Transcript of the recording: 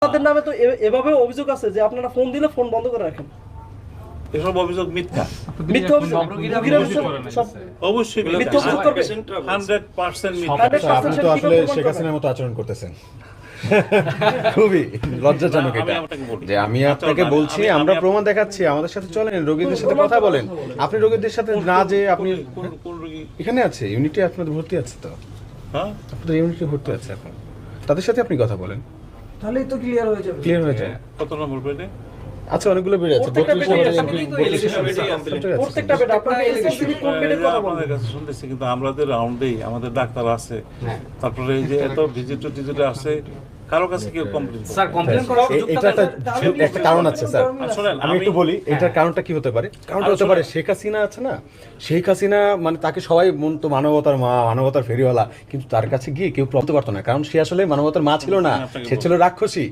আপনাদের নামে তো এভাবে অভিযোগ আছে যে আপনারা ফোন দিলে ফোন বন্ধ করে রাখেন। এসব অভিযোগ মিথ্যা। মিথ্যা অভিযোগ, রোগীরা সব অবশ্যই মিথ্যা অভিযোগ করবে। 100% মিথ্যা। আপনি তো আসলে শেখ হাসিনার মতো আচরণ করতেছেন। খুবই লজ্জাজনক এটা, যে আমি আপনাকে বলছি আমরা প্রমাণ দেখাচ্ছি, আমাদের সাথে চলেন, রোগীদের সাথে কথা বলেন। আপনি রোগীদের সাথে না যে আপনি কোন রোগী? এখানে আছে ইউনিটি, আপনাদের ভর্তি আছে তো, হ্যাঁ, আপনাদের ইউনিটি ভর্তি আছে এখন, তাদের সাথে আপনি কথা বলেন, তাহলেই তো ক্লিয়ার হয়ে যাবে। ক্লিয়ার হয়ে যায়। কত নম্বর বেডে? আচ্ছা, অনেকগুলো বেড়ে আছে, প্রত্যেকটা 32 বেডে বেড়ে আপনি আছে, তো 32 প্রত্যেকটা বেড আপনারা এসএসসি কোন বেডে কথা বলেন? আপনাদের কাছে শুনতেছি, কিন্তু আমাদের রাউন্ডেই আমাদের ডাক্তার আছে, তারপরে এই যে এত ভিজিটর টিজিটর আছে, কারো কাছে কেউ কমপ্লেন স্যার কমপ্লেন করার এটা একটা কারণ আছে স্যার, শোনেন, আমি একটু বলি এটার কারণটা কি হতে পারে। কারণটা হতে পারে শেখ হাসিনা আছে না, শেখ হাসিনা মানে তাকে সবাই তো মানবতার মা, মানবতার ফেরিওয়ালা, কিন্তু তার কাছে গিয়ে কেউ প্রমাণ করতে পারতো না, কারণ সে আসলে মানবতার মা ছিল না, সে ছিল রাক্ষসী।